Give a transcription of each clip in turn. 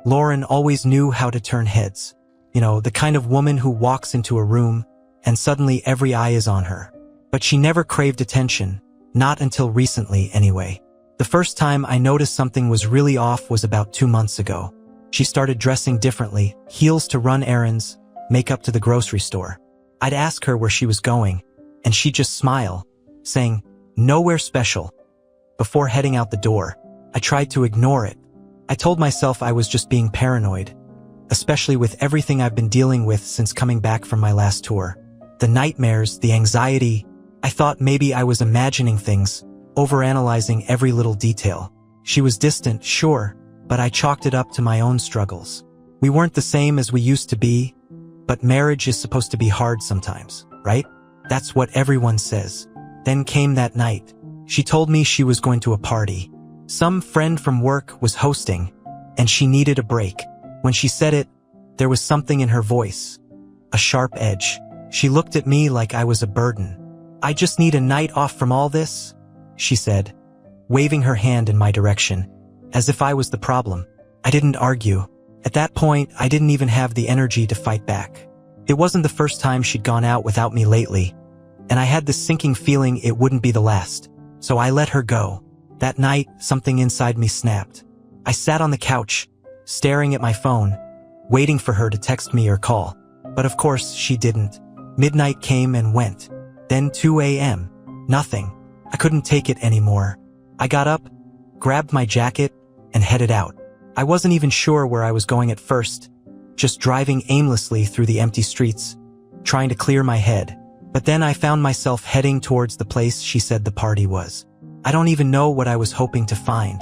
Lauren always knew how to turn heads. You know, the kind of woman who walks into a room and suddenly every eye is on her. But she never craved attention, not until recently anyway. The first time I noticed something was really off was about 2 months ago. She started dressing differently, heels to run errands, makeup to the grocery store. I'd ask her where she was going, and she'd just smile, saying, "Nowhere special." Before heading out the door, I tried to ignore it. I told myself I was just being paranoid, especially with everything I've been dealing with since coming back from my last tour. The nightmares, the anxiety. I thought maybe I was imagining things, overanalyzing every little detail. She was distant, sure, but I chalked it up to my own struggles. We weren't the same as we used to be, but marriage is supposed to be hard sometimes, right? That's what everyone says. Then came that night. She told me she was going to a party. Some friend from work was hosting, and she needed a break. When she said it, there was something in her voice, a sharp edge. She looked at me like I was a burden. "I just need a night off from all this," she said, waving her hand in my direction, as if I was the problem. I didn't argue. At that point, I didn't even have the energy to fight back. It wasn't the first time she'd gone out without me lately, and I had this sinking feeling it wouldn't be the last. So I let her go. That night, something inside me snapped. I sat on the couch, staring at my phone, waiting for her to text me or call. But of course, she didn't. Midnight came and went. Then 2 a.m. Nothing. I couldn't take it anymore. I got up, grabbed my jacket, and headed out. I wasn't even sure where I was going at first, just driving aimlessly through the empty streets, trying to clear my head. But then I found myself heading towards the place she said the party was. I don't even know what I was hoping to find.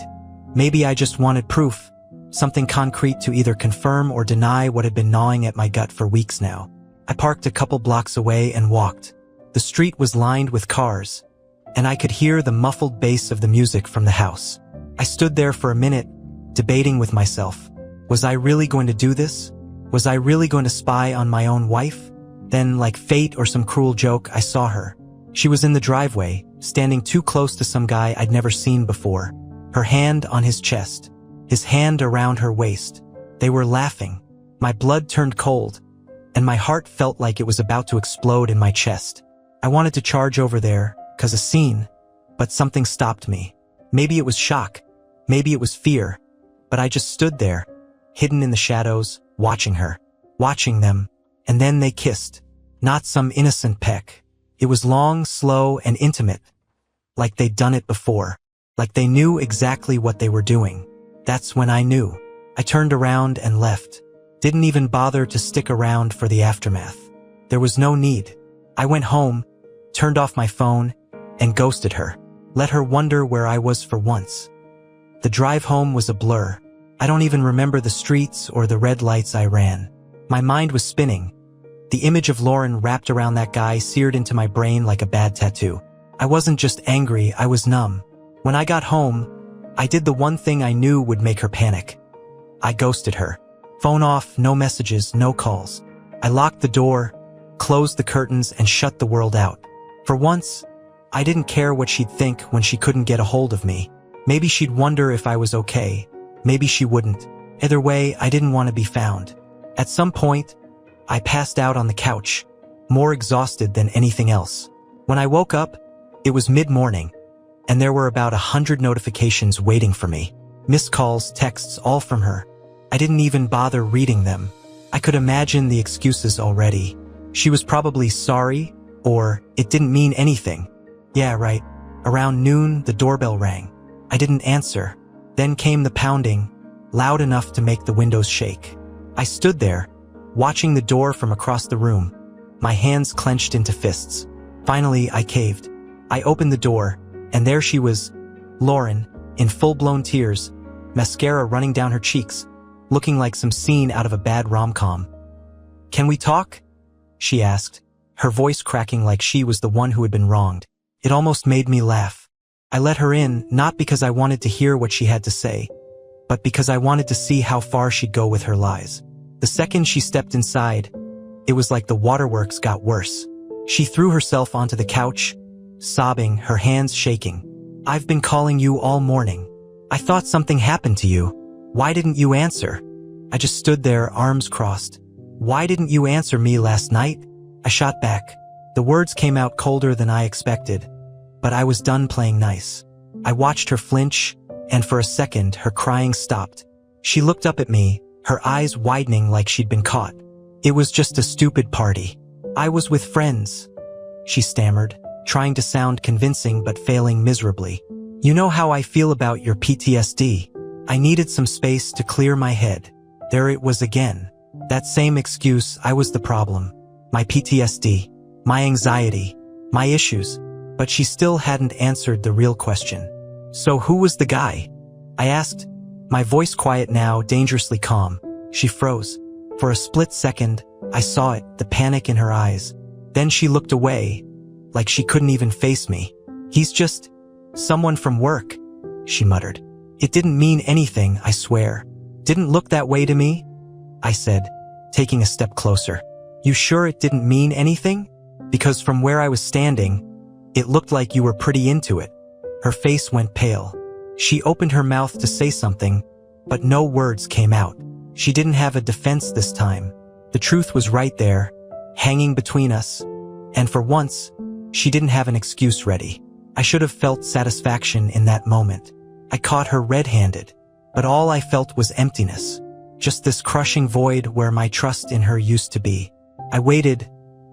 Maybe I just wanted proof, something concrete to either confirm or deny what had been gnawing at my gut for weeks now. I parked a couple blocks away and walked. The street was lined with cars, and I could hear the muffled bass of the music from the house. I stood there for a minute, debating with myself. Was I really going to do this? Was I really going to spy on my own wife? Then, like fate or some cruel joke, I saw her. She was in the driveway, standing too close to some guy I'd never seen before. Her hand on his chest, his hand around her waist. They were laughing. My blood turned cold, and my heart felt like it was about to explode in my chest. I wanted to charge over there, 'cause a scene, but something stopped me. Maybe it was shock, maybe it was fear, but I just stood there, hidden in the shadows, watching her, watching them, and then they kissed. Not some innocent peck. It was long, slow, and intimate, like they'd done it before, like they knew exactly what they were doing. That's when I knew. I turned around and left. Didn't even bother to stick around for the aftermath. There was no need. I went home, turned off my phone, and ghosted her. Let her wonder where I was for once. The drive home was a blur. I don't even remember the streets or the red lights I ran. My mind was spinning. The image of Lauren wrapped around that guy seared into my brain like a bad tattoo. I wasn't just angry, I was numb. When I got home, I did the one thing I knew would make her panic. I ghosted her. Phone off, no messages, no calls. I locked the door, closed the curtains, and shut the world out. For once, I didn't care what she'd think when she couldn't get a hold of me. Maybe she'd wonder if I was okay. Maybe she wouldn't. Either way, I didn't want to be found. At some point, I passed out on the couch, more exhausted than anything else. When I woke up, it was mid-morning, and there were about 100 notifications waiting for me. Missed calls, texts, all from her. I didn't even bother reading them. I could imagine the excuses already. She was probably sorry, or it didn't mean anything. Yeah, right. Around noon, the doorbell rang. I didn't answer. Then came the pounding, loud enough to make the windows shake. I stood there, watching the door from across the room, my hands clenched into fists. Finally, I caved. I opened the door, and there she was, Lauren, in full-blown tears, mascara running down her cheeks, looking like some scene out of a bad rom-com. "Can we talk?" she asked, her voice cracking like she was the one who had been wronged. It almost made me laugh. I let her in, not because I wanted to hear what she had to say, but because I wanted to see how far she'd go with her lies. The second she stepped inside, it was like the waterworks got worse. She threw herself onto the couch, sobbing, her hands shaking. "I've been calling you all morning. I thought something happened to you. Why didn't you answer?" I just stood there, arms crossed. "Why didn't you answer me last night?" I shot back. The words came out colder than I expected, but I was done playing nice. I watched her flinch, and for a second her crying stopped. She looked up at me, her eyes widening like she'd been caught. "It was just a stupid party. I was with friends," she stammered, trying to sound convincing but failing miserably. "You know how I feel about your PTSD. I needed some space to clear my head." There it was again. That same excuse. I was the problem. My PTSD, my anxiety, my issues. But she still hadn't answered the real question. "So who was the guy?" I asked, my voice quiet now, dangerously calm. She froze. For a split second, I saw it, the panic in her eyes. Then she looked away, like she couldn't even face me. "He's just someone from work," she muttered. "It didn't mean anything, I swear. Didn't look that way to me," I said, taking a step closer. "You sure it didn't mean anything? Because from where I was standing, it looked like you were pretty into it." Her face went pale. She opened her mouth to say something, but no words came out. She didn't have a defense this time. The truth was right there, hanging between us. And for once, she didn't have an excuse ready. I should have felt satisfaction in that moment. I caught her red-handed, but all I felt was emptiness. Just this crushing void where my trust in her used to be. I waited,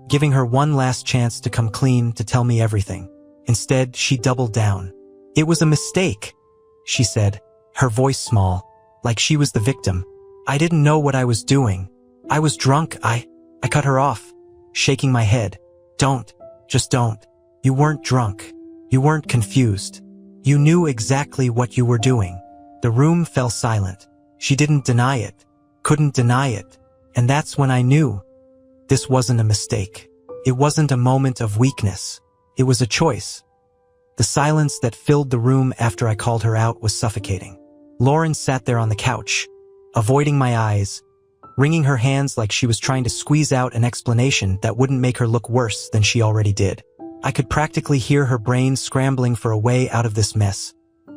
giving her one last chance to come clean, to tell me everything. Instead, she doubled down. "It was a mistake," she said, her voice small, like she was the victim. "I didn't know what I was doing. I was drunk." I cut her off, shaking my head. "Don't. Just don't. You weren't drunk. You weren't confused. You knew exactly what you were doing." The room fell silent. She didn't deny it, couldn't deny it. And that's when I knew this wasn't a mistake. It wasn't a moment of weakness. It was a choice. The silence that filled the room after I called her out was suffocating. Lauren sat there on the couch, avoiding my eyes, wringing her hands like she was trying to squeeze out an explanation that wouldn't make her look worse than she already did. I could practically hear her brain scrambling for a way out of this mess,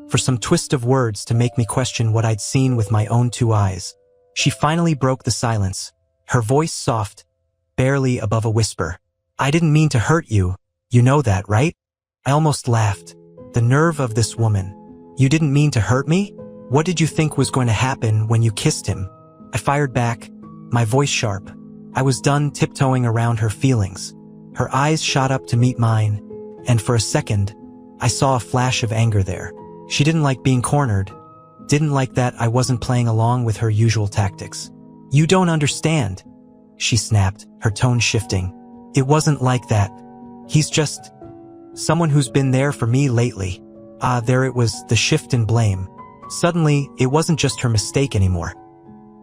for some twist of words to make me question what I'd seen with my own two eyes. She finally broke the silence, her voice soft, barely above a whisper. "I didn't mean to hurt you. You know that, right?" I almost laughed. The nerve of this woman. "You didn't mean to hurt me? What did you think was going to happen when you kissed him?" I fired back, my voice sharp. I was done tiptoeing around her feelings. Her eyes shot up to meet mine, and for a second, I saw a flash of anger there. She didn't like being cornered, didn't like that I wasn't playing along with her usual tactics. "You don't understand," she snapped, her tone shifting. "It wasn't like that. He's just someone who's been there for me lately." There it was, the shift in blame. Suddenly, it wasn't just her mistake anymore.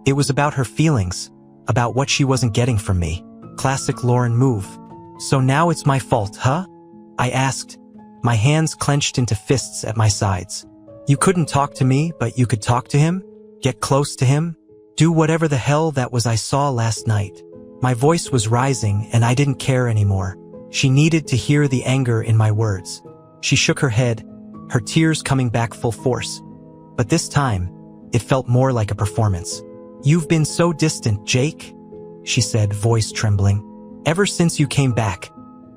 It was about her feelings, about what she wasn't getting from me. Classic Lauren move. "So now it's my fault, huh?" I asked, my hands clenched into fists at my sides. "You couldn't talk to me, but you could talk to him? Get close to him? Do whatever the hell that was I saw last night." My voice was rising, and I didn't care anymore. She needed to hear the anger in my words. She shook her head, her tears coming back full force. But this time, it felt more like a performance. "You've been so distant, Jake," she said, voice trembling. "Ever since you came back,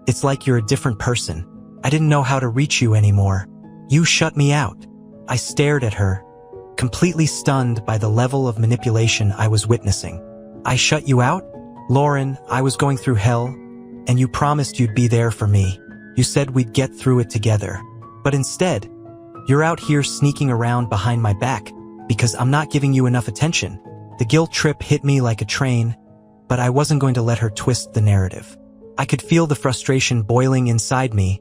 it's like you're a different person. I didn't know how to reach you anymore. You shut me out." I stared at her, completely stunned by the level of manipulation I was witnessing. "I shut you out? Lauren, I was going through hell, and you promised you'd be there for me. You said we'd get through it together. But instead, you're out here sneaking around behind my back because I'm not giving you enough attention." The guilt trip hit me like a train, but I wasn't going to let her twist the narrative. I could feel the frustration boiling inside me,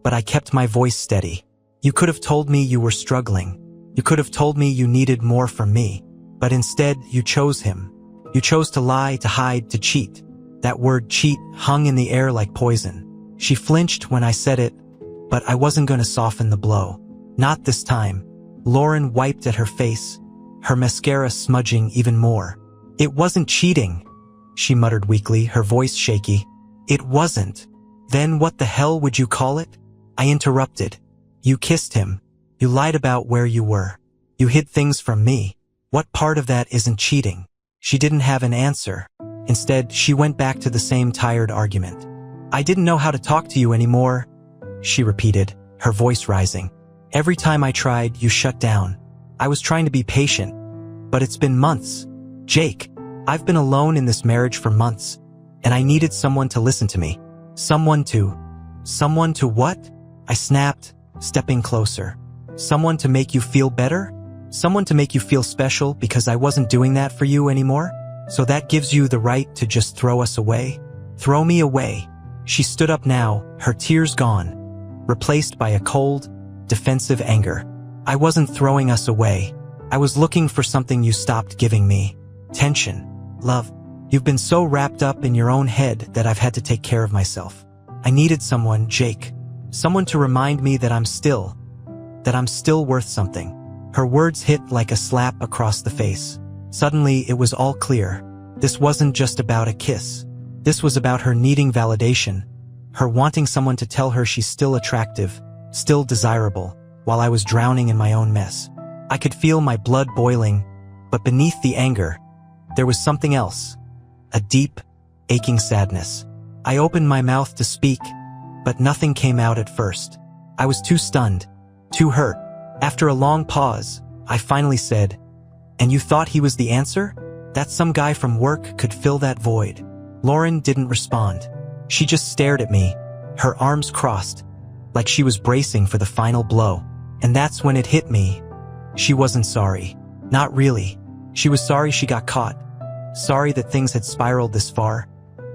but I kept my voice steady. "You could have told me you were struggling. You could have told me you needed more from me. But instead, you chose him. You chose to lie, to hide, to cheat." That word cheat hung in the air like poison. She flinched when I said it, but I wasn't going to soften the blow. Not this time. Lauren wiped at her face, her mascara smudging even more. "It wasn't cheating," she muttered weakly, her voice shaky. "It wasn't." "Then what the hell would you call it?" I interrupted. "You kissed him. You lied about where you were. You hid things from me. What part of that isn't cheating?" She didn't have an answer. Instead, she went back to the same tired argument. I didn't know how to talk to you anymore, she repeated, her voice rising. Every time I tried, you shut down. I was trying to be patient, but it's been months. Jake, I've been alone in this marriage for months, and I needed someone to listen to me. Someone to what? I snapped, stepping closer. Someone to make you feel better? Someone to make you feel special because I wasn't doing that for you anymore? So that gives you the right to just throw us away? Throw me away. She stood up now, her tears gone, replaced by a cold, defensive anger. I wasn't throwing us away. I was looking for something you stopped giving me. Tension. Love. You've been so wrapped up in your own head that I've had to take care of myself. I needed someone, Jake. Someone to remind me that I'm still worth something. Her words hit like a slap across the face. Suddenly, it was all clear. This wasn't just about a kiss. This was about her needing validation, her wanting someone to tell her she's still attractive, still desirable, while I was drowning in my own mess. I could feel my blood boiling, but beneath the anger, there was something else. A deep, aching sadness. I opened my mouth to speak, but nothing came out at first. I was too stunned, too hurt. After a long pause, I finally said, "And you thought he was the answer? That some guy from work could fill that void?" Lauren didn't respond. She just stared at me, her arms crossed, like she was bracing for the final blow. And that's when it hit me. She wasn't sorry. Not really. She was sorry she got caught. Sorry that things had spiraled this far.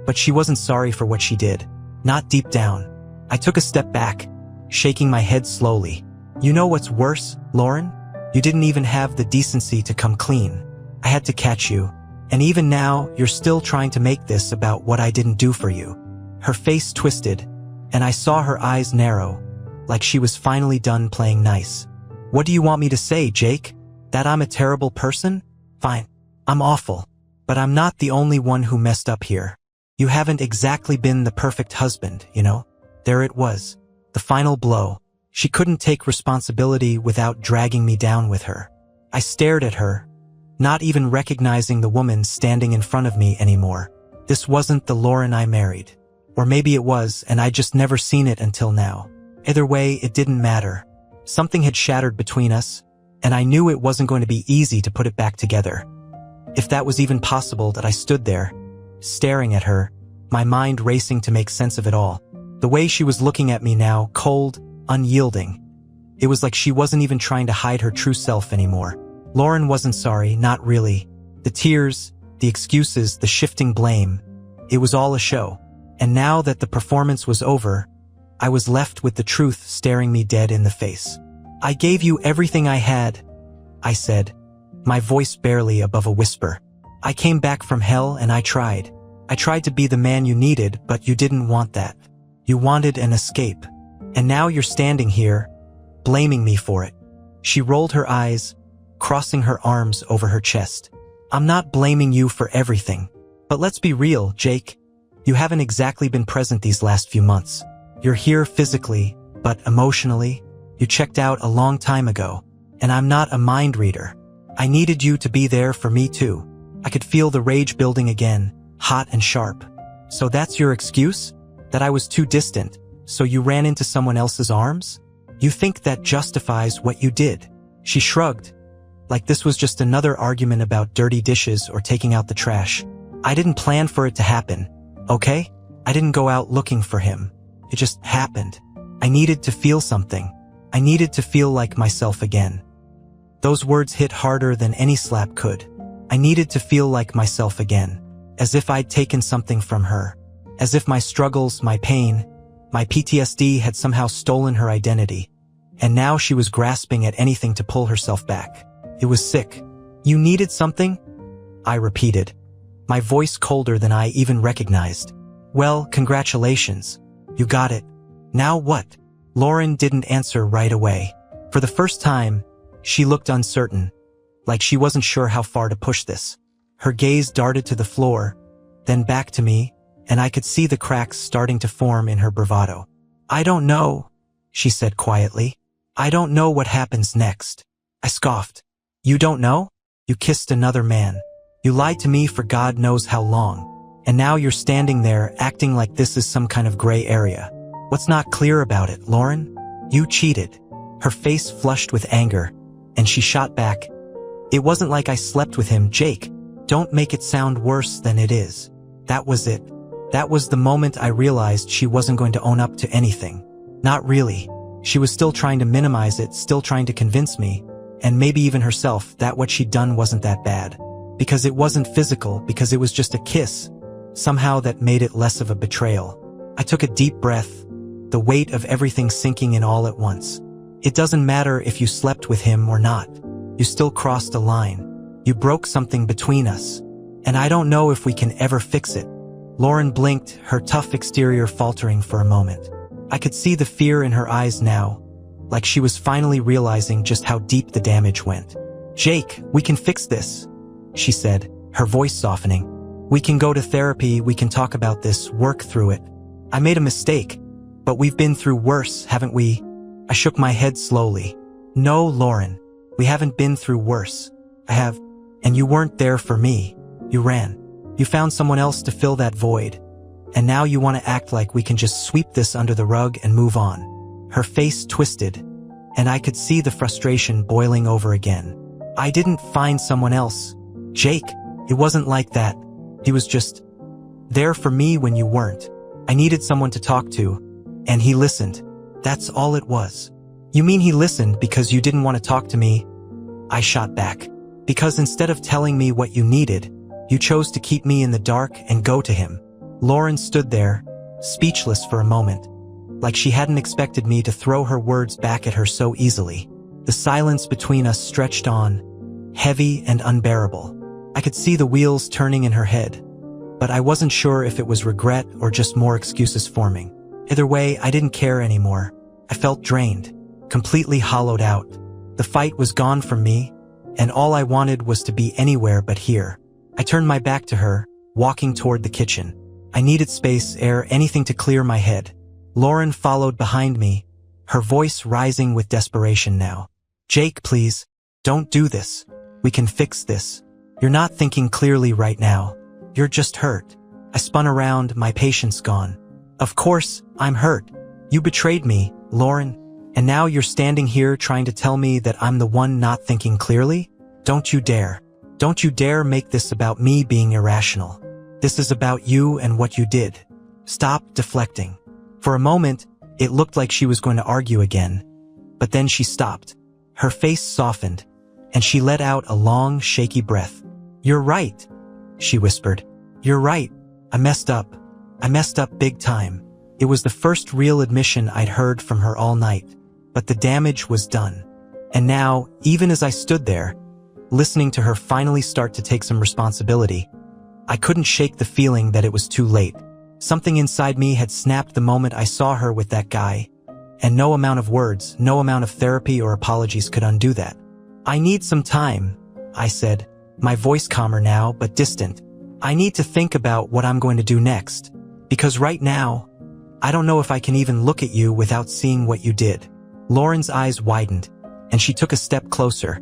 But she wasn't sorry for what she did. Not deep down. I took a step back, shaking my head slowly. You know what's worse, Lauren? You didn't even have the decency to come clean. I had to catch you. And even now, you're still trying to make this about what I didn't do for you. Her face twisted, and I saw her eyes narrow, like she was finally done playing nice. What do you want me to say, Jake? That I'm a terrible person? Fine. I'm awful. But I'm not the only one who messed up here. You haven't exactly been the perfect husband, you know? There it was. The final blow. She couldn't take responsibility without dragging me down with her. I stared at her, not even recognizing the woman standing in front of me anymore. This wasn't the Lauren I married. Or maybe it was, and I'd just never seen it until now. Either way, it didn't matter. Something had shattered between us, and I knew it wasn't going to be easy to put it back together. If that was even possible, that I stood there, staring at her, my mind racing to make sense of it all. The way she was looking at me now, cold, unyielding. It was like she wasn't even trying to hide her true self anymore. Lauren wasn't sorry, not really. The tears, the excuses, the shifting blame. It was all a show. And now that the performance was over, I was left with the truth staring me dead in the face. I gave you everything I had, I said, my voice barely above a whisper. I came back from hell and I tried. I tried to be the man you needed, but you didn't want that. You wanted an escape. And now you're standing here, blaming me for it. She rolled her eyes, crossing her arms over her chest. I'm not blaming you for everything. But let's be real, Jake. You haven't exactly been present these last few months. You're here physically, but emotionally, you checked out a long time ago. And I'm not a mind reader. I needed you to be there for me too. I could feel the rage building again, hot and sharp. So that's your excuse? That I was too distant, so you ran into someone else's arms? You think that justifies what you did? She shrugged, like this was just another argument about dirty dishes or taking out the trash. I didn't plan for it to happen, okay? I didn't go out looking for him. It just happened. I needed to feel something. I needed to feel like myself again. Those words hit harder than any slap could. I needed to feel like myself again, as if I'd taken something from her, as if my struggles, my pain, my PTSD had somehow stolen her identity, and now she was grasping at anything to pull herself back. It was sick. You needed something? I repeated, my voice colder than I even recognized. Well, congratulations. You got it. Now what? Lauren didn't answer right away. For the first time, she looked uncertain, like she wasn't sure how far to push this. Her gaze darted to the floor, then back to me, and I could see the cracks starting to form in her bravado. I don't know, she said quietly. I don't know what happens next. I scoffed. You don't know? You kissed another man. You lied to me for God knows how long. And now you're standing there acting like this is some kind of gray area. What's not clear about it, Lauren? You cheated. Her face flushed with anger, and she shot back. It wasn't like I slept with him, Jake. Don't make it sound worse than it is. That was it. That was the moment I realized she wasn't going to own up to anything. Not really. She was still trying to minimize it, still trying to convince me, and maybe even herself, that what she'd done wasn't that bad. Because it wasn't physical, because it was just a kiss. Somehow that made it less of a betrayal. I took a deep breath, the weight of everything sinking in all at once. It doesn't matter if you slept with him or not. You still crossed a line. You broke something between us. And I don't know if we can ever fix it. Lauren blinked, her tough exterior faltering for a moment. I could see the fear in her eyes now, like she was finally realizing just how deep the damage went. Jake, we can fix this, she said, her voice softening. We can go to therapy, we can talk about this, work through it. I made a mistake, but we've been through worse, haven't we? I shook my head slowly. No, Lauren, we haven't been through worse. I have, and you weren't there for me. You ran. You found someone else to fill that void. And now you want to act like we can just sweep this under the rug and move on. Her face twisted, and I could see the frustration boiling over again. I didn't find someone else. Jake, it wasn't like that. He was just there for me when you weren't. I needed someone to talk to, and he listened. That's all it was. You mean he listened because you didn't want to talk to me? I shot back. Because instead of telling me what you needed, you chose to keep me in the dark and go to him. Lauren stood there, speechless for a moment, like she hadn't expected me to throw her words back at her so easily. The silence between us stretched on, heavy and unbearable. I could see the wheels turning in her head, but I wasn't sure if it was regret or just more excuses forming. Either way, I didn't care anymore. I felt drained, completely hollowed out. The fight was gone from me, and all I wanted was to be anywhere but here. I turned my back to her, walking toward the kitchen. I needed space, air, anything to clear my head. Lauren followed behind me, her voice rising with desperation now. Jake, please, don't do this. We can fix this. You're not thinking clearly right now. You're just hurt. I spun around, my patience gone. Of course, I'm hurt. You betrayed me, Lauren, and now you're standing here trying to tell me that I'm the one not thinking clearly? Don't you dare. Don't you dare make this about me being irrational. This is about you and what you did. Stop deflecting. For a moment, it looked like she was going to argue again, but then she stopped. Her face softened, and she let out a long, shaky breath. You're right, she whispered. You're right. I messed up. I messed up big time. It was the first real admission I'd heard from her all night, but the damage was done. And now, even as I stood there, listening to her finally start to take some responsibility, I couldn't shake the feeling that it was too late. Something inside me had snapped the moment I saw her with that guy, and no amount of words, no amount of therapy or apologies could undo that. I need some time, I said, my voice calmer now but distant. I need to think about what I'm going to do next, because right now, I don't know if I can even look at you without seeing what you did. Lauren's eyes widened, and she took a step closer,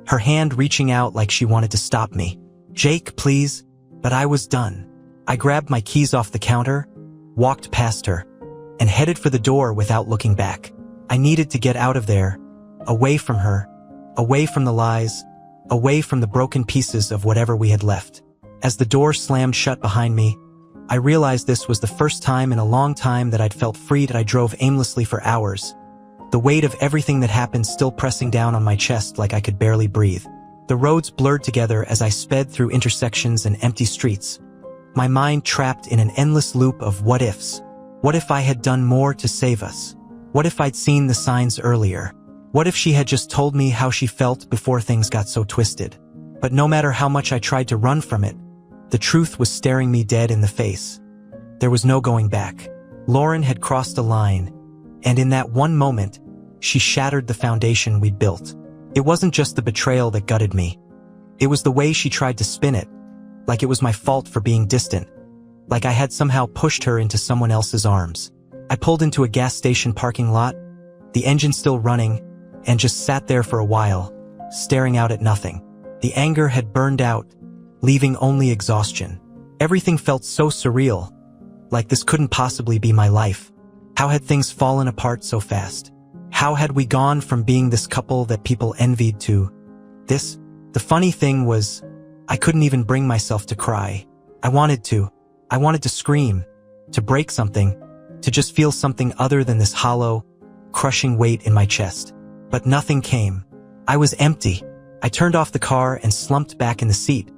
her hand reaching out like she wanted to stop me. Jake, please. But I was done. I grabbed my keys off the counter, walked past her, and headed for the door without looking back. I needed to get out of there, away from her, away from the lies, away from the broken pieces of whatever we had left. As the door slammed shut behind me, I realized this was the first time in a long time that I'd felt freed. I drove aimlessly for hours, the weight of everything that happened still pressing down on my chest like I could barely breathe. The roads blurred together as I sped through intersections and empty streets, my mind trapped in an endless loop of what-ifs. What if I had done more to save us? What if I'd seen the signs earlier? What if she had just told me how she felt before things got so twisted? But no matter how much I tried to run from it, the truth was staring me dead in the face. There was no going back. Lauren had crossed a line, and in that one moment, she shattered the foundation we'd built. It wasn't just the betrayal that gutted me. It was the way she tried to spin it, like it was my fault for being distant, like I had somehow pushed her into someone else's arms. I pulled into a gas station parking lot, the engine still running, and just sat there for a while, staring out at nothing. The anger had burned out, leaving only exhaustion. Everything felt so surreal, like this couldn't possibly be my life. How had things fallen apart so fast? How had we gone from being this couple that people envied to this? The funny thing was, I couldn't even bring myself to cry. I wanted to. I wanted to scream, to break something, to just feel something other than this hollow, crushing weight in my chest. But nothing came. I was empty. I turned off the car and slumped back in the seat,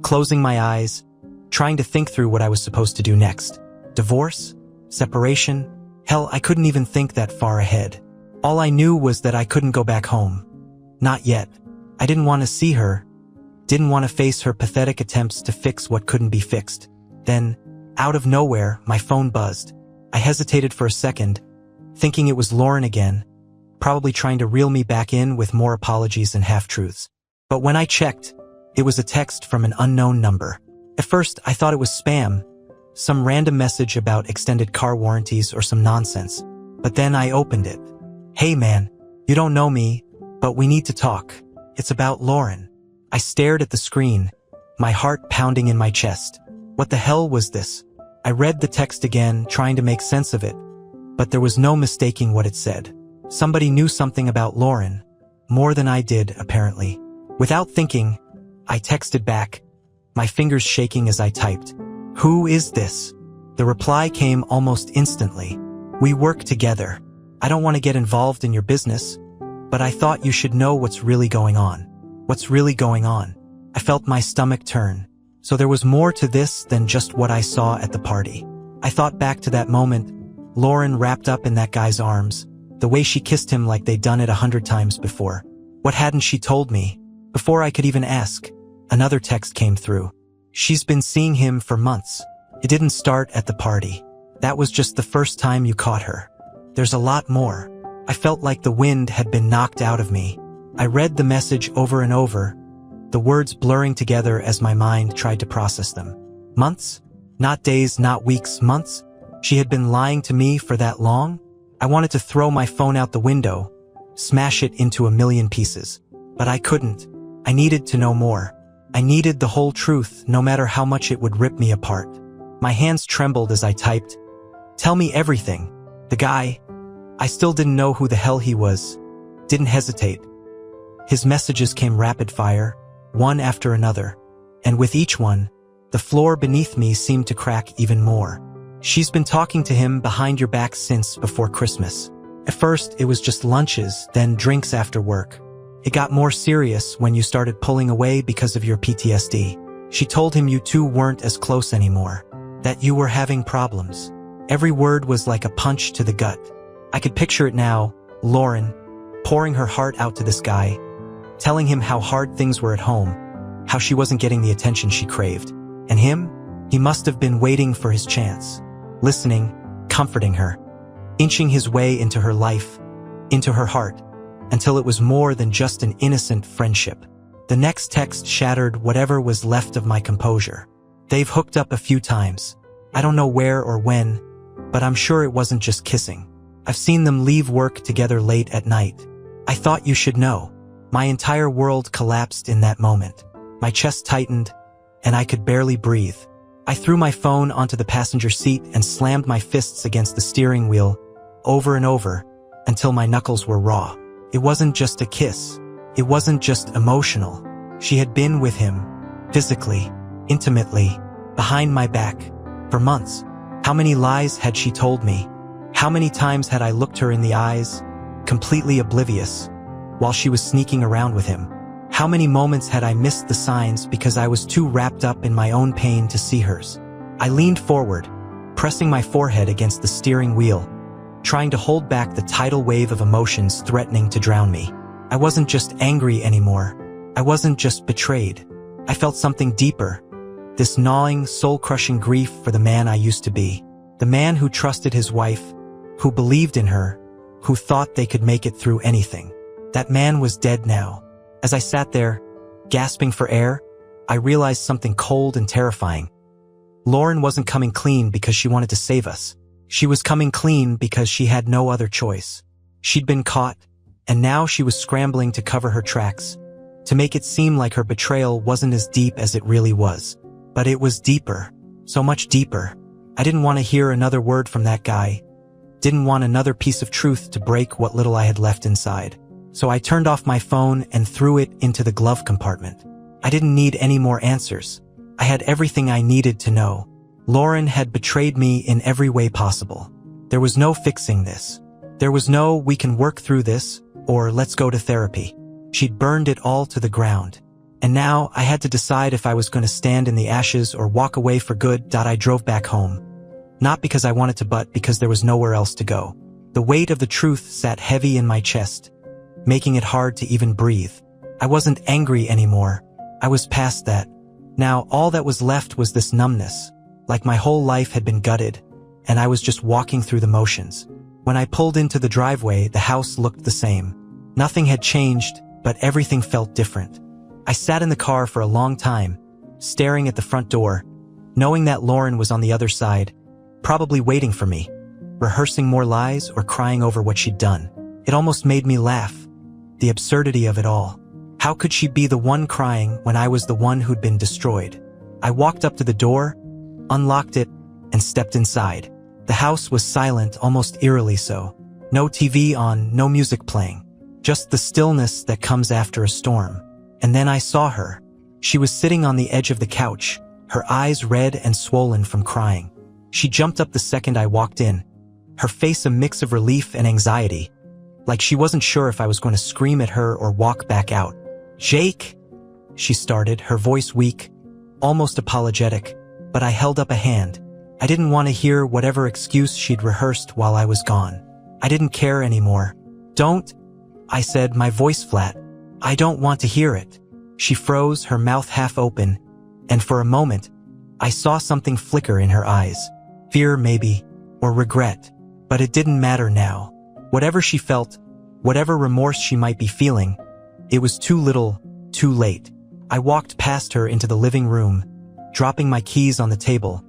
closing my eyes, trying to think through what I was supposed to do next. Divorce? Separation? Hell, I couldn't even think that far ahead. All I knew was that I couldn't go back home. Not yet. I didn't want to see her, didn't want to face her pathetic attempts to fix what couldn't be fixed. Then, out of nowhere, my phone buzzed. I hesitated for a second, thinking it was Lauren again, probably trying to reel me back in with more apologies and half-truths. But when I checked, it was a text from an unknown number. At first, I thought it was spam, some random message about extended car warranties or some nonsense. But then I opened it. "Hey man, you don't know me, but we need to talk. It's about Lauren." I stared at the screen, my heart pounding in my chest. What the hell was this? I read the text again, trying to make sense of it, but there was no mistaking what it said. Somebody knew something about Lauren, more than I did, apparently. Without thinking, I texted back, my fingers shaking as I typed. "Who is this?" The reply came almost instantly. "We work together. I don't want to get involved in your business, but I thought you should know what's really going on." What's really going on? I felt my stomach turn. So there was more to this than just what I saw at the party. I thought back to that moment, Lauren wrapped up in that guy's arms, the way she kissed him like they'd done it 100 times before. What hadn't she told me? Before I could even ask, another text came through. "She's been seeing him for months. It didn't start at the party. That was just the first time you caught her. There's a lot more." I felt like the wind had been knocked out of me. I read the message over and over, the words blurring together as my mind tried to process them. Months? Not days, not weeks, months? She had been lying to me for that long? I wanted to throw my phone out the window, smash it into a million pieces. But I couldn't. I needed to know more. I needed the whole truth, no matter how much it would rip me apart. My hands trembled as I typed, "Tell me everything." The guy, I still didn't know who the hell he was, didn't hesitate. His messages came rapid fire, one after another, and with each one, the floor beneath me seemed to crack even more. "She's been talking to him behind your back since before Christmas. At first, it was just lunches, then drinks after work. It got more serious when you started pulling away because of your PTSD. She told him you two weren't as close anymore, that you were having problems." Every word was like a punch to the gut. I could picture it now, Lauren, pouring her heart out to this guy, telling him how hard things were at home, how she wasn't getting the attention she craved. And him? He must have been waiting for his chance, listening, comforting her, inching his way into her life, into her heart, until it was more than just an innocent friendship. The next text shattered whatever was left of my composure. "They've hooked up a few times. I don't know where or when, but I'm sure it wasn't just kissing. I've seen them leave work together late at night. I thought you should know." My entire world collapsed in that moment. My chest tightened, and I could barely breathe. I threw my phone onto the passenger seat and slammed my fists against the steering wheel, over and over, until my knuckles were raw. It wasn't just a kiss. It wasn't just emotional. She had been with him, physically, intimately, behind my back, for months. How many lies had she told me? How many times had I looked her in the eyes, completely oblivious, while she was sneaking around with him? How many moments had I missed the signs because I was too wrapped up in my own pain to see hers? I leaned forward, pressing my forehead against the steering wheel, trying to hold back the tidal wave of emotions threatening to drown me. I wasn't just angry anymore. I wasn't just betrayed. I felt something deeper, this gnawing, soul-crushing grief for the man I used to be. The man who trusted his wife, who believed in her, who thought they could make it through anything. That man was dead now. As I sat there, gasping for air, I realized something cold and terrifying. Lauren wasn't coming clean because she wanted to save us. She was coming clean because she had no other choice. She'd been caught, and now she was scrambling to cover her tracks, to make it seem like her betrayal wasn't as deep as it really was. But it was deeper. So much deeper. I didn't want to hear another word from that guy. Didn't want another piece of truth to break what little I had left inside. So I turned off my phone and threw it into the glove compartment. I didn't need any more answers. I had everything I needed to know. Lauren had betrayed me in every way possible. There was no fixing this. There was no, we can work through this, or let's go to therapy. She'd burned it all to the ground. And now I had to decide if I was going to stand in the ashes or walk away for good. I drove back home. Not because I wanted to, but because there was nowhere else to go. The weight of the truth sat heavy in my chest, making it hard to even breathe. I wasn't angry anymore. I was past that. Now all that was left was this numbness, like my whole life had been gutted, and I was just walking through the motions. When I pulled into the driveway, the house looked the same. Nothing had changed, but everything felt different. I sat in the car for a long time, staring at the front door, knowing that Lauren was on the other side, probably waiting for me, rehearsing more lies or crying over what she'd done. It almost made me laugh. The absurdity of it all. How could she be the one crying when I was the one who'd been destroyed? I walked up to the door, unlocked it, and stepped inside. The house was silent, almost eerily so. No TV on, no music playing. Just the stillness that comes after a storm. And then I saw her. She was sitting on the edge of the couch, her eyes red and swollen from crying. She jumped up the second I walked in, her face a mix of relief and anxiety, like she wasn't sure if I was going to scream at her or walk back out. "Jake," she started, her voice weak, almost apologetic, but I held up a hand. I didn't want to hear whatever excuse she'd rehearsed while I was gone. I didn't care anymore. "Don't," I said, my voice flat. "I don't want to hear it." She froze, her mouth half open, and for a moment, I saw something flicker in her eyes. Fear, maybe, or regret. But it didn't matter now. Whatever she felt, whatever remorse she might be feeling, it was too little, too late. I walked past her into the living room, dropping my keys on the table.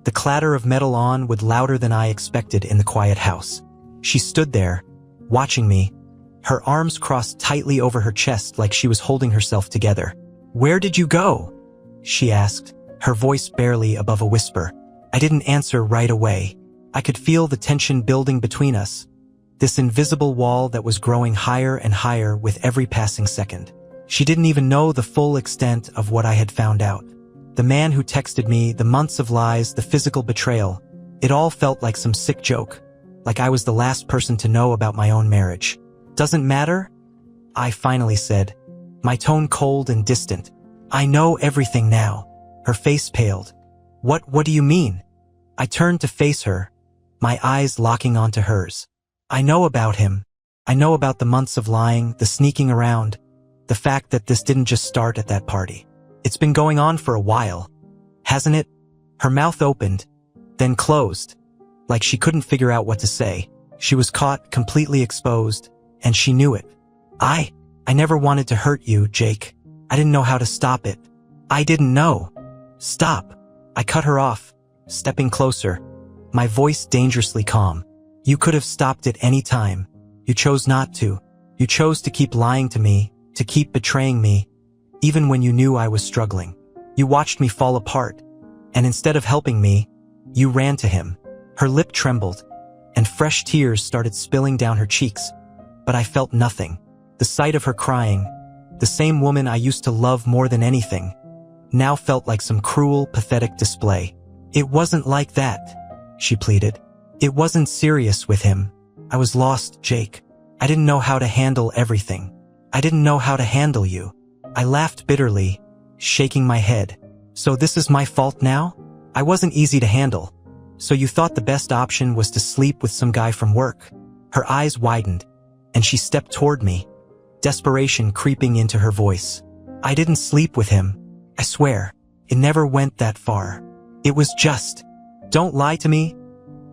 The clatter of metal on was louder than I expected in the quiet house. She stood there, watching me, her arms crossed tightly over her chest like she was holding herself together. "Where did you go?" she asked, her voice barely above a whisper. I didn't answer right away. I could feel the tension building between us, this invisible wall that was growing higher and higher with every passing second. She didn't even know the full extent of what I had found out. The man who texted me, the months of lies, the physical betrayal. It all felt like some sick joke, like I was the last person to know about my own marriage. "Doesn't matter?" I finally said, my tone cold and distant. "I know everything now." Her face paled. What do you mean?" I turned to face her, my eyes locking onto hers. "I know about him. I know about the months of lying, the sneaking around, the fact that this didn't just start at that party. It's been going on for a while, hasn't it?" Her mouth opened, then closed, like she couldn't figure out what to say. She was caught, completely exposed, and she knew it. I never wanted to hurt you, Jake. I didn't know how to stop it. I didn't know." "Stop." I cut her off, stepping closer, my voice dangerously calm. "You could have stopped it any time. You chose not to. You chose to keep lying to me, to keep betraying me, even when you knew I was struggling. You watched me fall apart, and instead of helping me, you ran to him." Her lip trembled, and fresh tears started spilling down her cheeks, but I felt nothing. The sight of her crying, the same woman I used to love more than anything, now felt like some cruel, pathetic display. "It wasn't like that," she pleaded. "It wasn't serious with him. I was lost, Jake. I didn't know how to handle everything. I didn't know how to handle you." I laughed bitterly, shaking my head. "So this is my fault now? I wasn't easy to handle. So you thought the best option was to sleep with some guy from work?" Her eyes widened, and she stepped toward me, desperation creeping into her voice. "I didn't sleep with him. I swear, it never went that far. It was just—" "Don't lie to me,"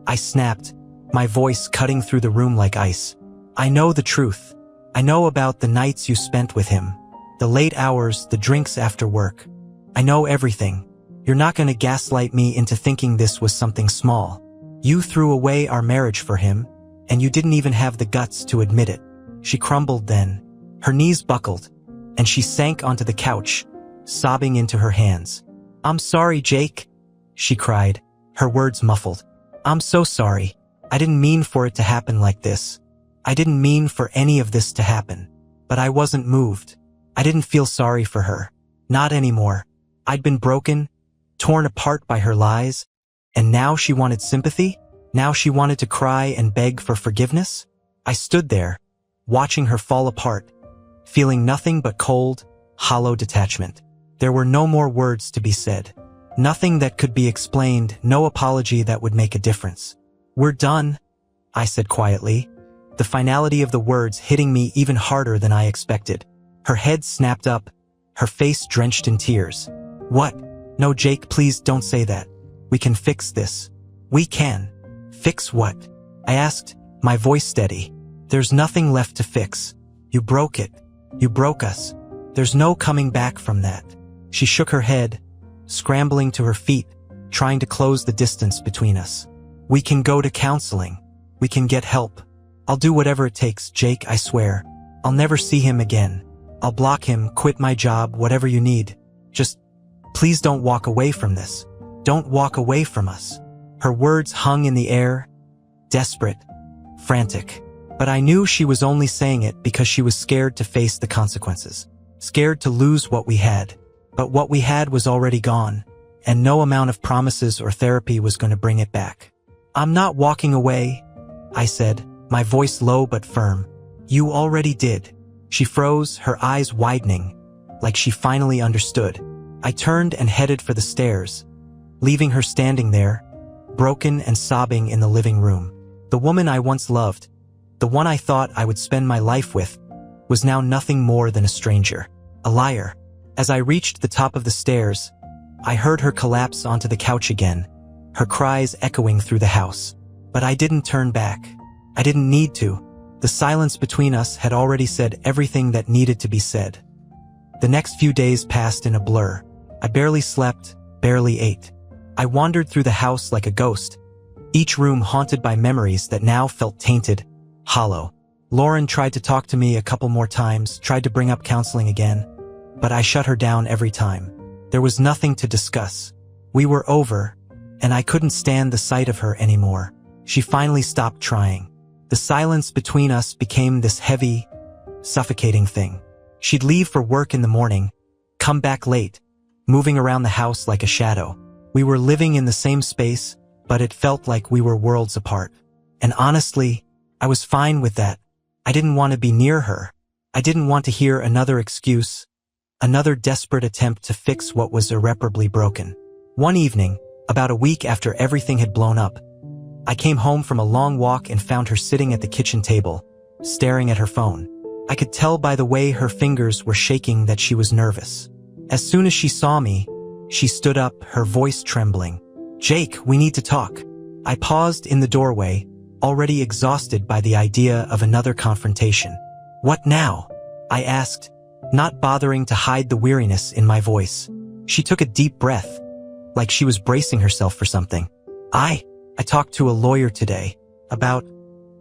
I snapped, my voice cutting through the room like ice. "I know the truth. I know about the nights you spent with him, the late hours, the drinks after work. I know everything. You're not going to gaslight me into thinking this was something small. You threw away our marriage for him, and you didn't even have the guts to admit it." She crumbled then. Her knees buckled, and she sank onto the couch, sobbing into her hands. "I'm sorry, Jake," she cried, her words muffled. "I'm so sorry. I didn't mean for it to happen like this. I didn't mean for any of this to happen." But I wasn't moved. I didn't feel sorry for her. Not anymore. I'd been broken, torn apart by her lies, and now she wanted sympathy? Now she wanted to cry and beg for forgiveness? I stood there, watching her fall apart, feeling nothing but cold, hollow detachment. There were no more words to be said. Nothing that could be explained, no apology that would make a difference. "We're done," I said quietly, the finality of the words hitting me even harder than I expected. Her head snapped up, her face drenched in tears. "What? No, Jake, please don't say that. We can fix this." "We can." "Fix what?" I asked, my voice steady. "There's nothing left to fix. You broke it. You broke us. There's no coming back from that." She shook her head, scrambling to her feet, trying to close the distance between us. "We can go to counseling. We can get help. I'll do whatever it takes, Jake, I swear. I'll never see him again. I'll block him, quit my job, whatever you need. Just, please don't walk away from this. Don't walk away from us." Her words hung in the air, desperate, frantic. But I knew she was only saying it because she was scared to face the consequences. Scared to lose what we had. But what we had was already gone, and no amount of promises or therapy was going to bring it back. "I'm not walking away," I said, my voice low but firm. "You already did." She froze, her eyes widening, like she finally understood. I turned and headed for the stairs, leaving her standing there, broken and sobbing in the living room. The woman I once loved, the one I thought I would spend my life with, was now nothing more than a stranger. A liar. As I reached the top of the stairs, I heard her collapse onto the couch again, her cries echoing through the house. But I didn't turn back. I didn't need to. The silence between us had already said everything that needed to be said. The next few days passed in a blur. I barely slept, barely ate. I wandered through the house like a ghost, each room haunted by memories that now felt tainted, hollow. Lauren tried to talk to me a couple more times, tried to bring up counseling again, but I shut her down every time. There was nothing to discuss. We were over, and I couldn't stand the sight of her anymore. She finally stopped trying. The silence between us became this heavy, suffocating thing. She'd leave for work in the morning, come back late, moving around the house like a shadow. We were living in the same space, but it felt like we were worlds apart. And honestly, I was fine with that. I didn't want to be near her. I didn't want to hear another excuse, another desperate attempt to fix what was irreparably broken. One evening, about a week after everything had blown up, I came home from a long walk and found her sitting at the kitchen table, staring at her phone. I could tell by the way her fingers were shaking that she was nervous. As soon as she saw me, she stood up, her voice trembling. "Jake, we need to talk." I paused in the doorway, already exhausted by the idea of another confrontation. "What now?" I asked, not bothering to hide the weariness in my voice. She took a deep breath, like she was bracing herself for something. I talked to a lawyer today about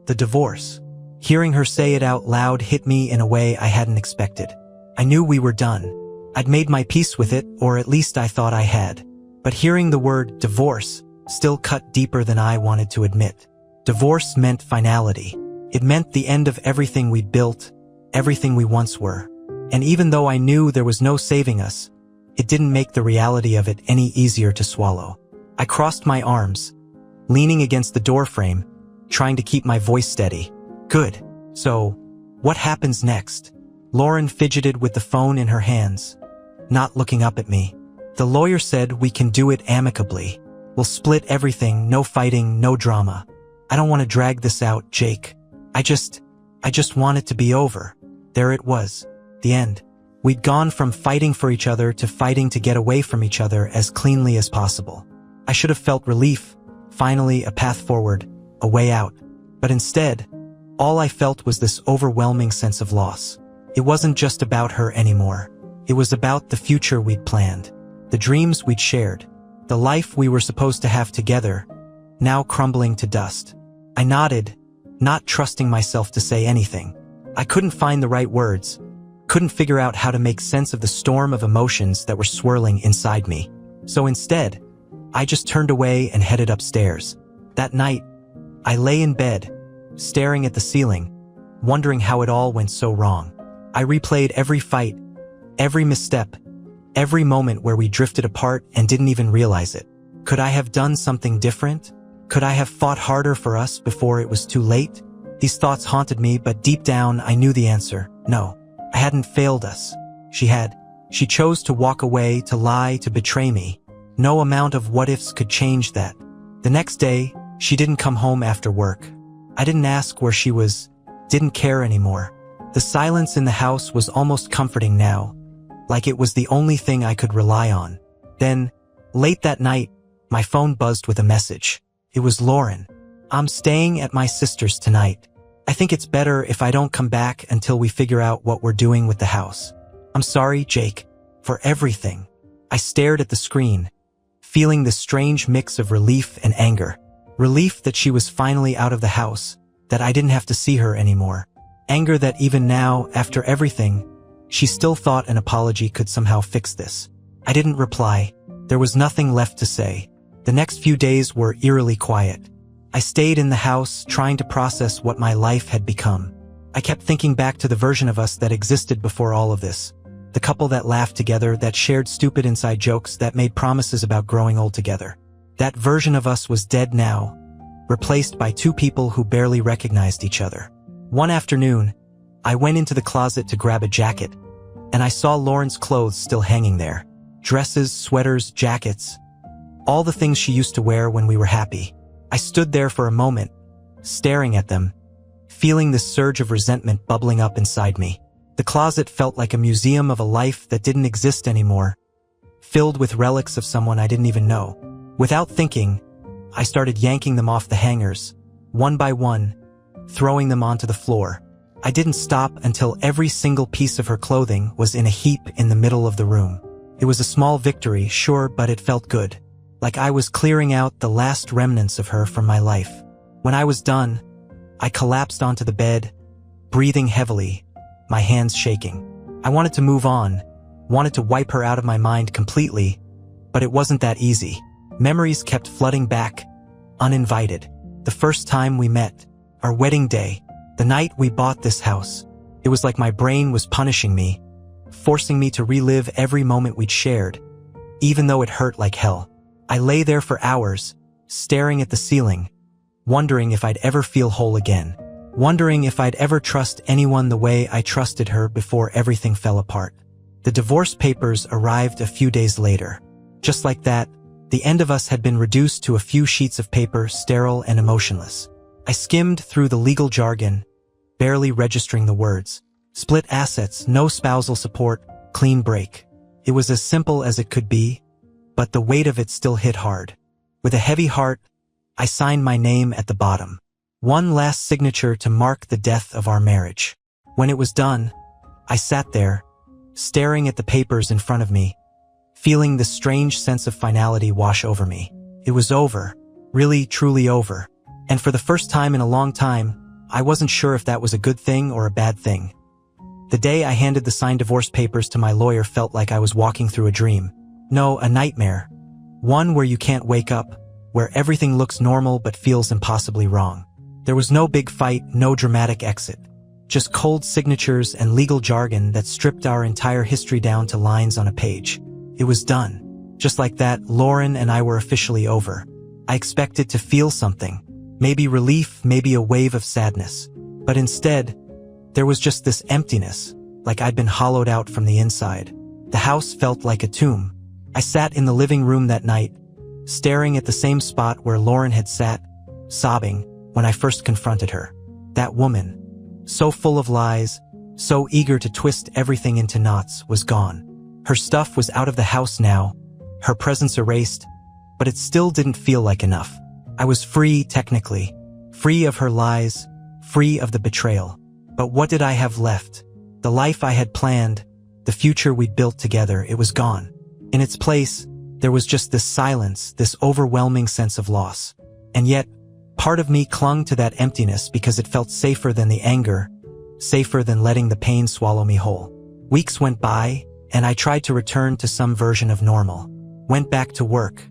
the divorce." Hearing her say it out loud hit me in a way I hadn't expected. I knew we were done. I'd made my peace with it, or at least I thought I had. But hearing the word divorce still cut deeper than I wanted to admit. Divorce meant finality. It meant the end of everything we'd built, everything we once were. And even though I knew there was no saving us, it didn't make the reality of it any easier to swallow. I crossed my arms, leaning against the doorframe, trying to keep my voice steady. "Good. So, what happens next?" Lauren fidgeted with the phone in her hands, not looking up at me. "The lawyer said we can do it amicably. We'll split everything, no fighting, no drama. I don't want to drag this out, Jake. I just want it to be over." There it was, the end. We'd gone from fighting for each other to fighting to get away from each other as cleanly as possible. I should have felt relief, finally a path forward, a way out. But instead, all I felt was this overwhelming sense of loss. It wasn't just about her anymore. It was about the future we'd planned, the dreams we'd shared, the life we were supposed to have together, now crumbling to dust. I nodded, not trusting myself to say anything. I couldn't find the right words, couldn't figure out how to make sense of the storm of emotions that were swirling inside me. So instead, I just turned away and headed upstairs. That night, I lay in bed, staring at the ceiling, wondering how it all went so wrong. I replayed every fight, every misstep, every moment where we drifted apart and didn't even realize it. Could I have done something different? Could I have fought harder for us before it was too late? These thoughts haunted me, but deep down I knew the answer. No, I hadn't failed us. She had. She chose to walk away, to lie, to betray me. No amount of what-ifs could change that. The next day, she didn't come home after work. I didn't ask where she was, didn't care anymore. The silence in the house was almost comforting now, like it was the only thing I could rely on. Then, late that night, my phone buzzed with a message. It was Lauren. "I'm staying at my sister's tonight. I think it's better if I don't come back until we figure out what we're doing with the house. I'm sorry, Jake, for everything." I stared at the screen, feeling this strange mix of relief and anger. Relief that she was finally out of the house, that I didn't have to see her anymore. Anger that even now, after everything, she still thought an apology could somehow fix this. I didn't reply. There was nothing left to say. The next few days were eerily quiet. I stayed in the house, trying to process what my life had become. I kept thinking back to the version of us that existed before all of this. The couple that laughed together, that shared stupid inside jokes, that made promises about growing old together. That version of us was dead now, replaced by two people who barely recognized each other. One afternoon, I went into the closet to grab a jacket, and I saw Lauren's clothes still hanging there. Dresses, sweaters, jackets. All the things she used to wear when we were happy. I stood there for a moment, staring at them, feeling this surge of resentment bubbling up inside me. The closet felt like a museum of a life that didn't exist anymore, filled with relics of someone I didn't even know. Without thinking, I started yanking them off the hangers, one by one, throwing them onto the floor. I didn't stop until every single piece of her clothing was in a heap in the middle of the room. It was a small victory, sure, but it felt good. Like I was clearing out the last remnants of her from my life. When I was done, I collapsed onto the bed, breathing heavily, my hands shaking. I wanted to move on, wanted to wipe her out of my mind completely, but it wasn't that easy. Memories kept flooding back, uninvited. The first time we met, our wedding day, the night we bought this house. It was like my brain was punishing me, forcing me to relive every moment we'd shared, even though it hurt like hell. I lay there for hours, staring at the ceiling, wondering if I'd ever feel whole again, wondering if I'd ever trust anyone the way I trusted her before everything fell apart. The divorce papers arrived a few days later. Just like that, the end of us had been reduced to a few sheets of paper, sterile and emotionless. I skimmed through the legal jargon, barely registering the words. Split assets, no spousal support, clean break. It was as simple as it could be, but the weight of it still hit hard. With a heavy heart, I signed my name at the bottom. One last signature to mark the death of our marriage. When it was done, I sat there, staring at the papers in front of me, feeling the strange sense of finality wash over me. It was over, really, truly over. And for the first time in a long time, I wasn't sure if that was a good thing or a bad thing. The day I handed the signed divorce papers to my lawyer felt like I was walking through a dream. No, a nightmare. One where you can't wake up, where everything looks normal but feels impossibly wrong. There was no big fight, no dramatic exit. Just cold signatures and legal jargon that stripped our entire history down to lines on a page. It was done. Just like that, Lauren and I were officially over. I expected to feel something. Maybe relief, maybe a wave of sadness. But instead, there was just this emptiness, like I'd been hollowed out from the inside. The house felt like a tomb. I sat in the living room that night, staring at the same spot where Lauren had sat, sobbing, when I first confronted her. That woman, so full of lies, so eager to twist everything into knots, was gone. Her stuff was out of the house now, her presence erased, but it still didn't feel like enough. I was free, technically, free of her lies, free of the betrayal. But what did I have left? The life I had planned, the future we'd built together, it was gone. In its place, there was just this silence, this overwhelming sense of loss. And yet, part of me clung to that emptiness because it felt safer than the anger, safer than letting the pain swallow me whole. Weeks went by, and I tried to return to some version of normal. Went back to work.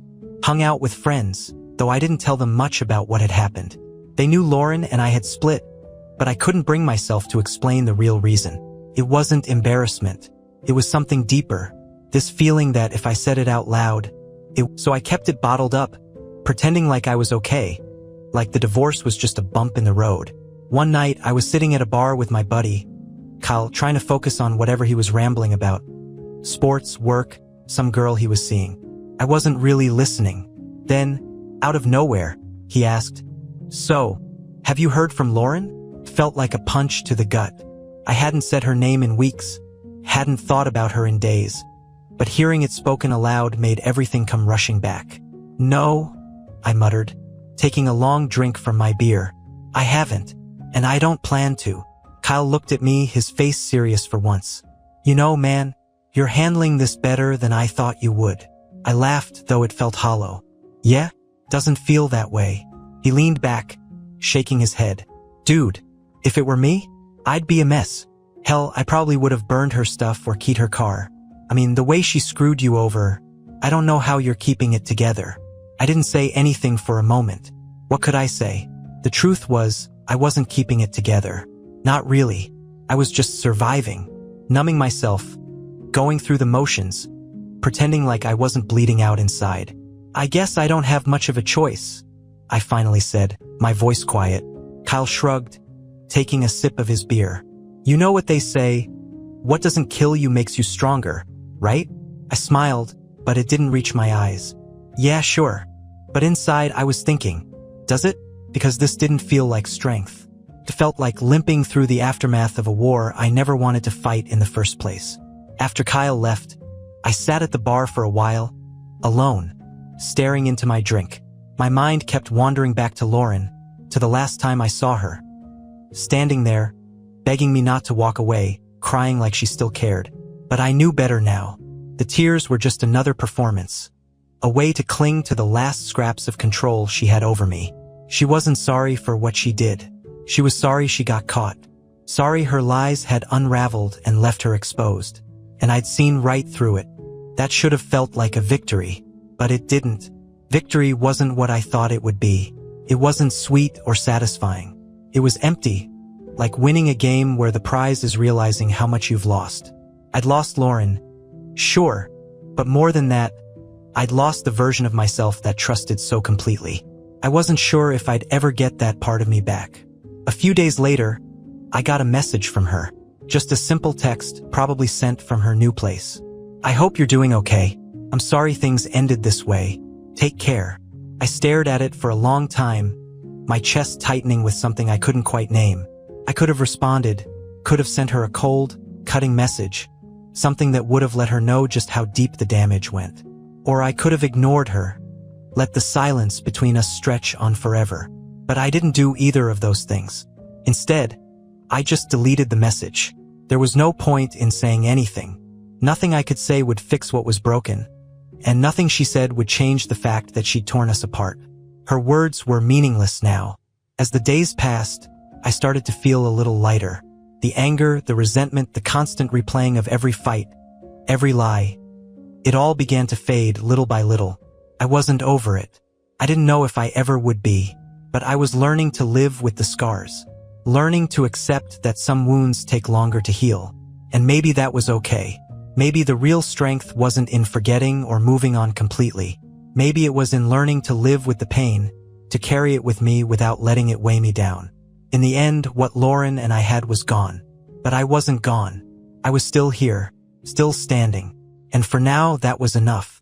Hung out with friends, though I didn't tell them much about what had happened. They knew Lauren and I had split, but I couldn't bring myself to explain the real reason. It wasn't embarrassment. It was something deeper. This feeling that if I said it out loud, so I kept it bottled up, pretending like I was okay, like the divorce was just a bump in the road. One night, I was sitting at a bar with my buddy, Kyle, trying to focus on whatever he was rambling about. Sports, work, some girl he was seeing. I wasn't really listening. Then, out of nowhere, he asked, "So, have you heard from Lauren?" It felt like a punch to the gut. I hadn't said her name in weeks, hadn't thought about her in days, but hearing it spoken aloud made everything come rushing back. "No," I muttered, taking a long drink from my beer. "I haven't, and I don't plan to." Kyle looked at me, his face serious for once. "You know, man, you're handling this better than I thought you would." I laughed, though it felt hollow. "Yeah? Doesn't feel that way." He leaned back, shaking his head. "Dude, if it were me, I'd be a mess. Hell, I probably would have burned her stuff or keyed her car. I mean, the way she screwed you over, I don't know how you're keeping it together." I didn't say anything for a moment. What could I say? The truth was, I wasn't keeping it together. Not really. I was just surviving, numbing myself, going through the motions, pretending like I wasn't bleeding out inside. "I guess I don't have much of a choice," I finally said, my voice quiet. Kyle shrugged, taking a sip of his beer. "You know what they say, what doesn't kill you makes you stronger, right?" I smiled, but it didn't reach my eyes. "Yeah, sure." But inside I was thinking, does it? Because this didn't feel like strength. It felt like limping through the aftermath of a war I never wanted to fight in the first place. After Kyle left, I sat at the bar for a while, alone, staring into my drink. My mind kept wandering back to Lauren, to the last time I saw her. Standing there, begging me not to walk away, crying like she still cared. But I knew better now. The tears were just another performance, a way to cling to the last scraps of control she had over me. She wasn't sorry for what she did. She was sorry she got caught. Sorry her lies had unraveled and left her exposed. And I'd seen right through it. That should have felt like a victory, but it didn't. Victory wasn't what I thought it would be. It wasn't sweet or satisfying. It was empty, like winning a game where the prize is realizing how much you've lost. I'd lost Lauren, sure, but more than that, I'd lost the version of myself that trusted so completely. I wasn't sure if I'd ever get that part of me back. A few days later, I got a message from her. Just a simple text, probably sent from her new place. "I hope you're doing okay. I'm sorry things ended this way. Take care." I stared at it for a long time, my chest tightening with something I couldn't quite name. I could have responded, could have sent her a cold, cutting message, something that would have let her know just how deep the damage went. Or I could have ignored her, let the silence between us stretch on forever. But I didn't do either of those things. Instead, I just deleted the message. There was no point in saying anything. Nothing I could say would fix what was broken, and nothing she said would change the fact that she'd torn us apart. Her words were meaningless now. As the days passed, I started to feel a little lighter. The anger, the resentment, the constant replaying of every fight, every lie. It all began to fade little by little. I wasn't over it. I didn't know if I ever would be, but I was learning to live with the scars. Learning to accept that some wounds take longer to heal. And maybe that was okay. Maybe the real strength wasn't in forgetting or moving on completely. Maybe it was in learning to live with the pain, to carry it with me without letting it weigh me down. In the end, what Lauren and I had was gone. But I wasn't gone. I was still here, still standing. And for now, that was enough.